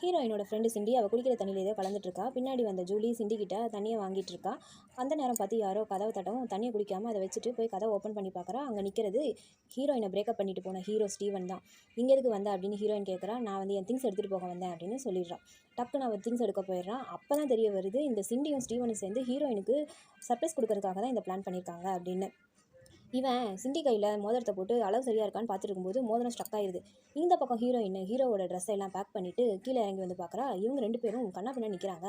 ஹீரோயினோட friend Cindy அவள் குடிக்கிற தண்ணியில் ஏதோ கலந்துட்டு இருக்கா. பின்னாடி வந்த ஜூலி சிண்டி கிட்ட தண்ணியை வாங்கிட்டு இருக்கா. அந்த நேரம் பார்த்து யாரோ கதவை தட்டவும் தண்ணியை குடிக்காமல் அதை வச்சுட்டு போய் கதவை ஓப்பன் பண்ணி பார்க்குறா. அங்கே நிற்கிறது ஹீரோயினை பிரேக்கப் பண்ணிட்டு போன ஹீரோ ஸ்டீவன் தான். இங்கே எதுக்கு வந்தேன் அப்படின்னு ஹீரோயின் கேட்குறா. நான் வந்து என் திங்ஸ் எடுத்துகிட்டு போக வந்தேன் அப்படின்னு சொல்லிடுறான். டக்குன்னு அவள் திங்ஸ் எடுக்க போயிடுறான். அப்போ தான் தெரிய வருது இந்த சிண்டியும் ஸ்டீவனும் சேர்ந்து ஹீரோயினுக்கு சர்ப்ரைஸ் கொடுக்கறதுக்காக தான் இந்த பிளான் பண்ணியிருக்காங்க அப்படின்னு. இவன் சிண்டி கையில் மோதிரத்தை போட்டு அளவு சரியாக இருக்கான்னு பார்த்துட்டு இருக்கும்போது மோதிரம் ஸ்ட்ரக் ஆயிடுது. இந்த பக்கம் ஹீரோவோட ட்ரெஸ்ஸை எல்லாம் பேக் பண்ணிவிட்டு கீழே இறங்கி வந்து பார்க்குறா. இவங்க 2 பேரும் கண்ணா பின்னா நிற்கிறாங்க.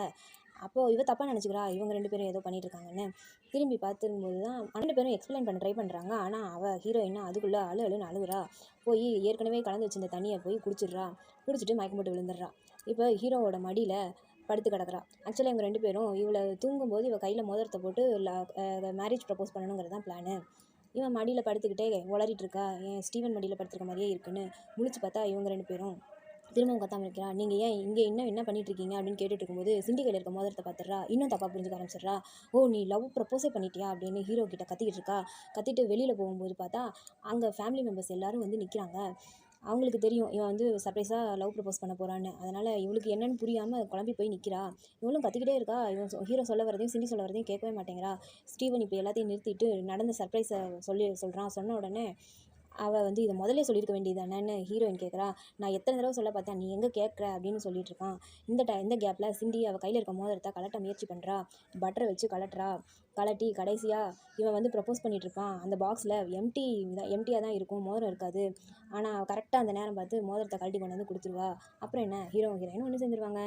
அப்போது இவ தப்பாக நினச்சிக்கிறா இவங்க 2 பேரும் ஏதோ பண்ணிட்டு இருக்காங்கன்னு. திரும்பி பார்த்துக்கும்போது தான் 2 பேரும் எக்ஸ்பிளைன் பண்ண ட்ரை பண்ணுறாங்க. ஆனால் அவள் ஹீரோயினா அதுக்குள்ளே அழுன்னு அழுகுறா. போய் ஏற்கனவே கலந்து வச்சிருந்த தண்ணியை போய் குடிச்சிட்டு மயக்கம் போட்டு விழுந்துடுறா. இப்போ ஹீரோவோட மடியில் படுத்து கிடக்குறா. ஆக்சுவலாக இவங்க 2 பேரும் இவளை தூங்கும்போது இவள் கையில் மோதிரத்தை போட்டு மேரேஜ் ப்ரப்போஸ் பண்ணணுங்கிறது தான் பிளானு. இவன் மடியில் படுத்துக்கிட்டே உளறிட்டு இருக்கா. என் ஸ்டீவன் மடியில் படுத்துருக்க மாதிரியே இருக்குன்னு முழிச்சு பார்த்தா இவங்க 2 பேரும் திரும்பவும் கத்தாமல் இருக்கிறா. நீங்கள் ஏன் இங்கே என்ன பண்ணிட்டு இருக்கீங்க அப்படின்னு கேட்டுட்டு இருக்கும்போது சிண்டி கையில் இருக்க மோதிரத்தை பார்த்துடுறா. இன்னும் தப்பாக புரிஞ்சுக்க ஆரம்பிச்சிடுறா. ஓ நீ லவ் ப்ரப்போஸே பண்ணிட்டியா அப்படின்னு ஹீரோ கிட்ட கத்திக்கிட்டு இருக்கா. கத்திட்டு வெளியில் போகும்போது பார்த்தா அங்கே ஃபேமிலி மெம்பர்ஸ் எல்லாரும் வந்து நிற்கிறாங்க. அவங்களுக்கு தெரியும் இவன் வந்து சர்ப்ரைஸாக லவ் ப்ரப்போஸ் பண்ண போகிறான்னு. அதனால் இவளுக்கு என்னென்னு புரியாமல் குழம்பி போய் நிற்கிறா. இவளும் கத்திக்கிட்டே இருக்கா. இவன் ஹீரோ சொல்ல வரதையும் சிண்டி சொல்ல வரதையும் கேட்கவே மாட்டேங்கிறா. ஸ்டீவன் இப்போ எல்லாத்தையும் நிறுத்திட்டு நடந்த சர்ப்ரைஸை சொல்கிறான். சொன்ன உடனே அவள் வந்து இதை முதல்ல சொல்லியிருக்க வேண்டியதானேன்னு ஹீரோயின் கேட்குறா. நான் எத்தனை தடவை சொல்ல பார்த்தேன் நீ எங்கே கேட்குற அப்படின்னு சொல்லிட்டு இருக்கான். இந்த கேப்பில் சிண்டி அவள் கையில் இருக்க மோதிரத்தை கலட்ட முயற்சி பண்ணுறா. பட்டரை வச்சு கலட்டி கடைசியாக இவன் வந்து ப்ரப்போஸ் பண்ணிகிட்ருப்பான். அந்த பாக்ஸில் எம்டியாக தான் இருக்கும், மோதிரம் இருக்காது. ஆனால் கரெக்டாக அந்த நேரம் பார்த்து மோதிரத்தை கழட்டி கொண்டு வந்து கொடுத்துருவா. அப்புறம் என்ன ஹீரோயினும் ஒன்று சேர்ந்துருவாங்க.